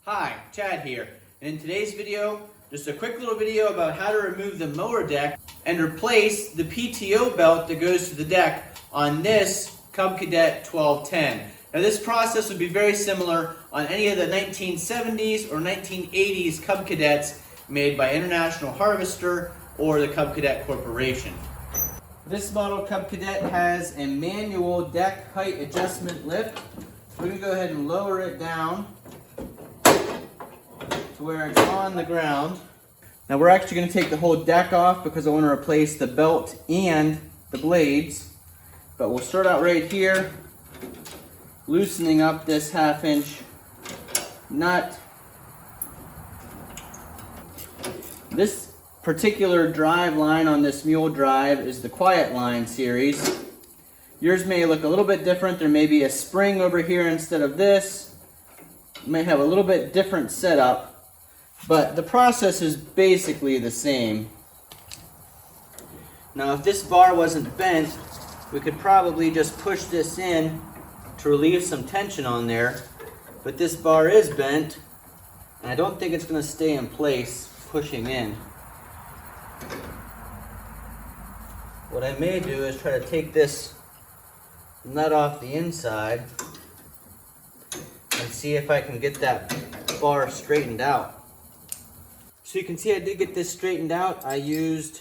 Hi, Chad here, and in today's video, just a quick little video about how to remove the mower deck and replace the PTO belt that goes to the deck on this Cub Cadet 1210. Now this process would be very similar on any of the 1970s or 1980s Cub Cadets made by International Harvester or the Cub Cadet Corporation. This model Cub Cadet has a manual deck height adjustment lift. We're going to go ahead and lower it down to where it's on the ground. Now we're actually going to take the whole deck off because I want to replace the belt and the blades. But we'll start out right here, loosening up this 1/2 inch nut. This particular drive line on this Mule drive is the Quiet Line series. Yours may look a little bit different. There may be a spring over here instead of this. You may have a little bit different setup, but the process is basically the same. Now if this bar wasn't bent, we could probably just push this in to relieve some tension on there, but this bar is bent and I don't think it's going to stay in place pushing in. What I may do is try to take this nut off the inside and see if I can get that bar straightened out. So you can see I did get this straightened out. I used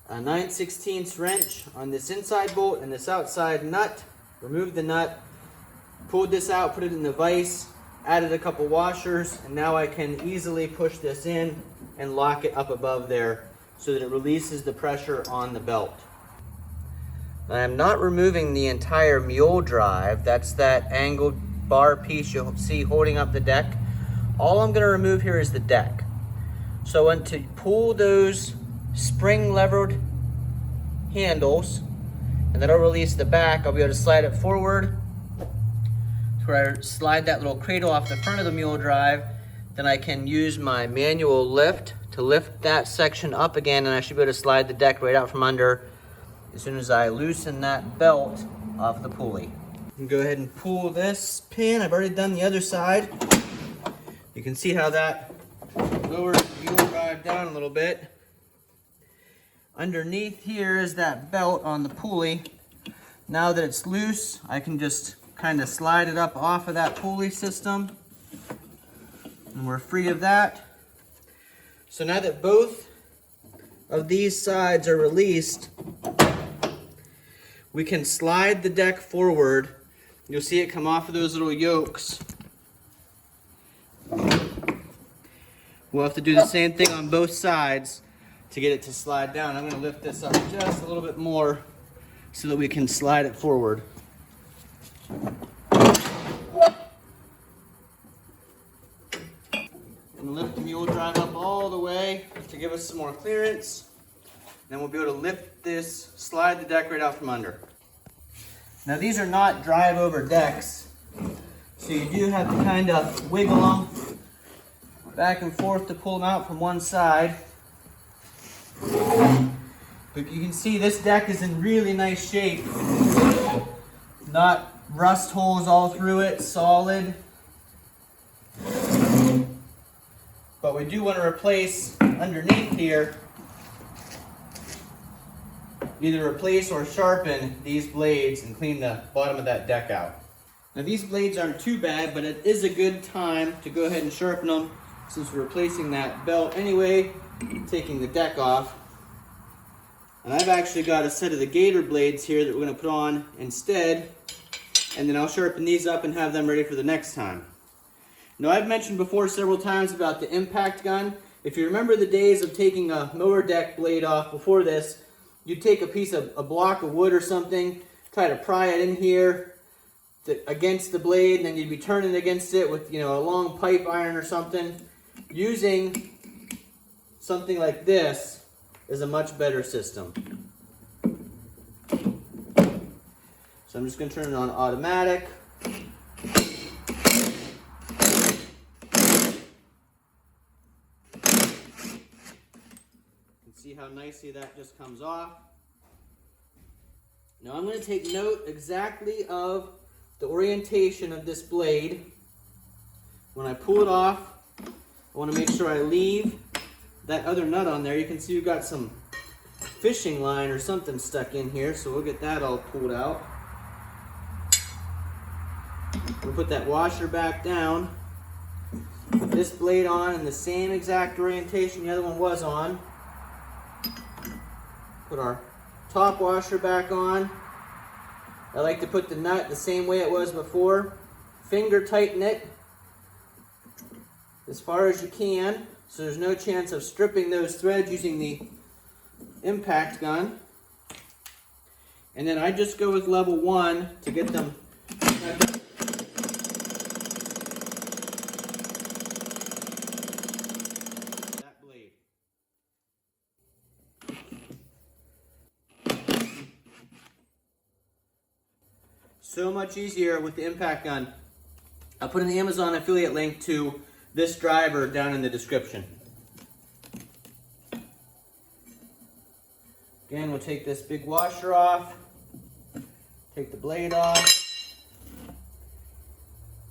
a 9/16 wrench on this inside bolt and this outside nut, removed the nut, pulled this out, put it in the vise, added a couple washers, and now I can easily push this in and lock it up above there so that it releases the pressure on the belt. I am not removing the entire Mule drive. That's that angled bar piece you'll see holding up the deck. All I'm going to remove here is the deck. So I want to pull those spring levered handles, and that'll release the back. I'll be able to slide it forward to where I slide that little cradle off the front of the Mule drive. Then I can use my manual lift to lift that section up again, and I should be able to slide the deck right out from under as soon as I loosen that belt off the pulley. You can go ahead and pull this pin. I've already done the other side. You can see how that lowers the Mule drive down a little bit. Underneath here is that belt on the pulley. Now that it's loose, I can just kind of slide it up off of that pulley system, and we're free of that. So now that both of these sides are released, we can slide the deck forward. You'll see it come off of those little yokes. We'll have to do the same thing on both sides to get it to slide down. I'm going to lift this up just a little bit more so that we can slide it forward. And lift the Mule drive up all the way to give us some more clearance. Then we'll be able to lift this, slide the deck right out from under. Now these are not drive over decks, so you do have to kind of wiggle them back and forth to pull them out from one side. But you can see this deck is in really nice shape. Not rust holes all through it, solid. But we do want to replace underneath here, either replace or sharpen these blades and clean the bottom of that deck out. Now these blades aren't too bad, but it is a good time to go ahead and sharpen them since we're replacing that belt anyway, taking the deck off. And I've actually got a set of the gator blades here that we're going to put on instead, and then I'll sharpen these up and have them ready for the next time. Now I've mentioned before several times about the impact gun. If you remember the days of taking a mower deck blade off before this, you'd take a block of wood or something, try to pry it in here against the blade, and then you'd be turning against it with, a long pipe iron or something. Using something like this is a much better system. So I'm just going to turn it on automatic. See how nicely that just comes off. Now I'm going to take note exactly of the orientation of this blade. When I pull it off, I want to make sure I leave that other nut on there. You can see we've got some fishing line or something stuck in here, so we'll get that all pulled out. We'll put that washer back down. Put this blade on in the same exact orientation the other one was on. Put our top washer back on. I like to put the nut the same way it was before. Finger tighten it as far as you can, so there's no chance of stripping those threads using the impact gun. And then I just go with level 1 to get them. That blade. So much easier with the impact gun. I'll put an Amazon affiliate link to this driver down in the description. Again, we'll take this big washer off, take the blade off,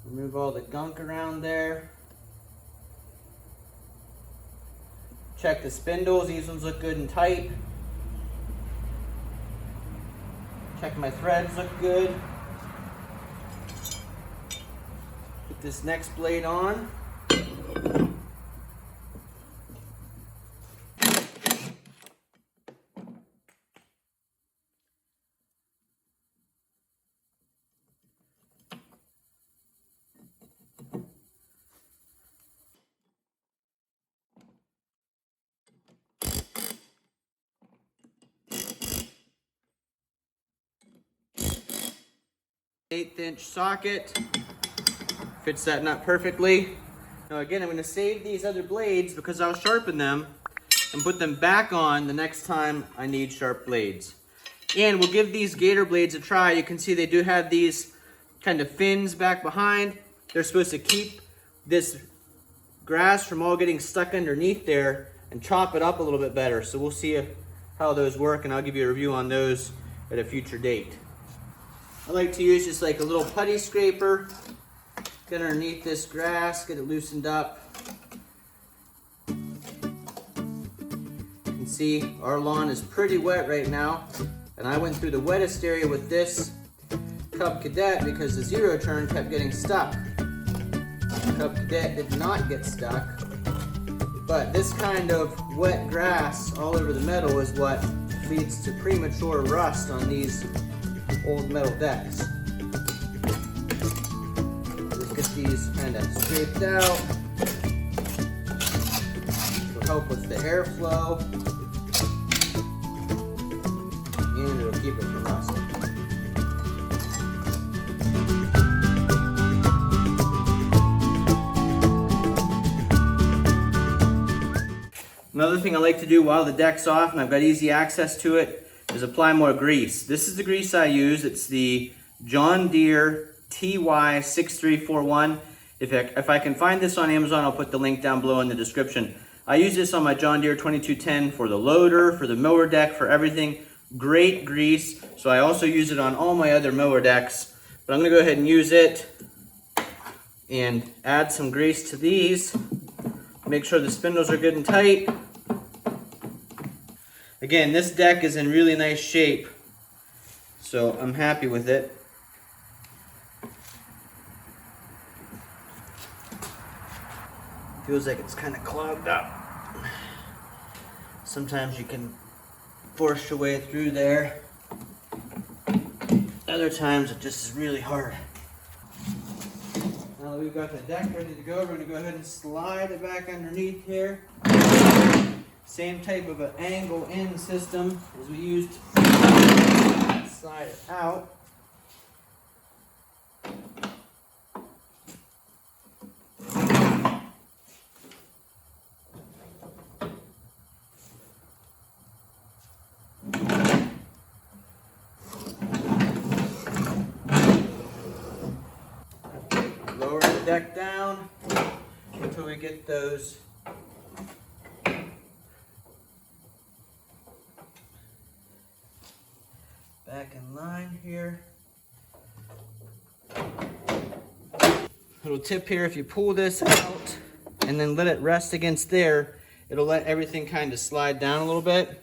remove all the gunk around there. Check the spindles, these ones look good and tight. Check my threads look good. Put this next blade on. 1/8 inch socket. Fits that nut perfectly. Now again, I'm going to save these other blades because I'll sharpen them and put them back on the next time I need sharp blades. And we'll give these gator blades a try. You can see they do have these kind of fins back behind. They're supposed to keep this grass from all getting stuck underneath there and chop it up a little bit better. So we'll see how those work, and I'll give you a review on those at a future date. I like to use just like a little putty scraper, get underneath this grass, get it loosened up. You can see our lawn is pretty wet right now, and I went through the wettest area with this Cub Cadet because the zero turn kept getting stuck. Cub Cadet did not get stuck, but this kind of wet grass all over the metal is what leads to premature rust on these old metal decks. Let's get these kind of scraped out. It'll help with the airflow, and it'll keep it from rusting. Another thing I like to do while the deck's off and I've got easy access to it is apply more grease. This is the grease I use. It's the John Deere TY6341. If I can find this on Amazon, I'll put the link down below in the description. I use this on my John Deere 2210 for the loader, for the mower deck, for everything. Great grease. So I also use it on all my other mower decks. But I'm gonna go ahead and use it and add some grease to these. Make sure the spindles are good and tight. Again, this deck is in really nice shape, so I'm happy with it. Feels like it's kind of clogged up. Sometimes you can force your way through there. Other times it just is really hard. Now that we've got the deck ready to go, we're going to go ahead and slide it back underneath here. Same type of an angle in system as we used to slide it out. Lower the deck down until we get those back in line here. Little tip here, if you pull this out and then let it rest against there, it'll let everything kind of slide down a little bit.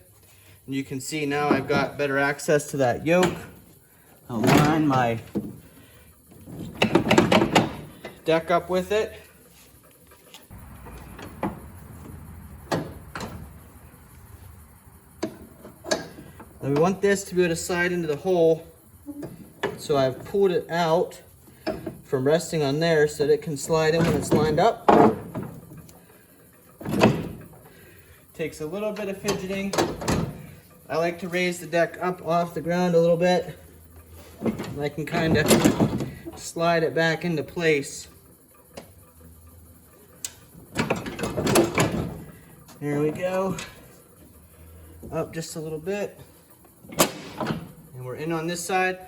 And you can see now I've got better access to that yoke. I'll line my deck up with it. Now we want this to be able to slide into the hole, so I've pulled it out from resting on there so that it can slide in when it's lined up. Takes a little bit of fidgeting. I like to raise the deck up off the ground a little bit, and I can kind of slide it back into place. There we go. Up just a little bit. And we're in on this side.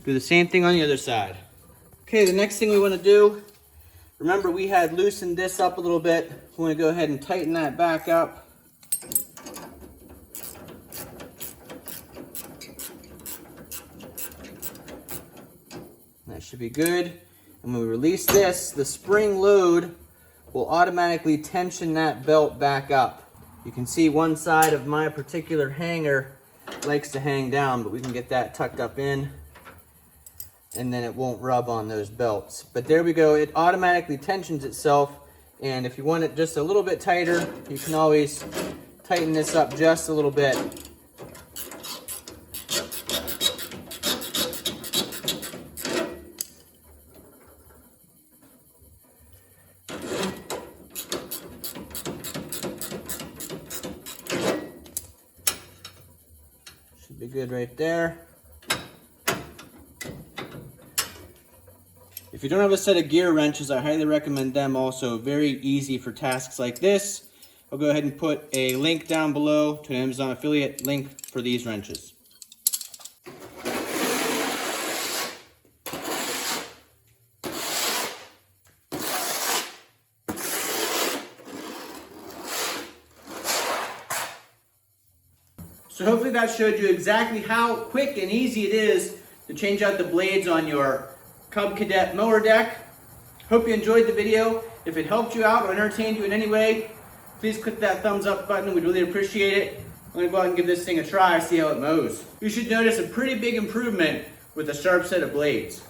Do the same thing on the other side. Okay, the next thing we want to do, remember we had loosened this up a little bit. We want to go ahead and tighten that back up. That should be good. And when we release this, the spring load will automatically tension that belt back up. You can see one side of my particular hanger likes to hang down, but we can get that tucked up in, and then it won't rub on those belts. But there we go, it automatically tensions itself, and if you want it just a little bit tighter, you can always tighten this up just a little bit. Should be good right there. If you don't have a set of gear wrenches, I highly recommend them also. Very easy for tasks like this. I'll go ahead and put a link down below to an Amazon affiliate link for these wrenches. So hopefully that showed you exactly how quick and easy it is to change out the blades on your Cub Cadet mower deck. Hope you enjoyed the video. If it helped you out or entertained you in any way, please click that thumbs up button. We'd really appreciate it. I'm going to go out and give this thing a try, see how it mows. You should notice a pretty big improvement with a sharp set of blades.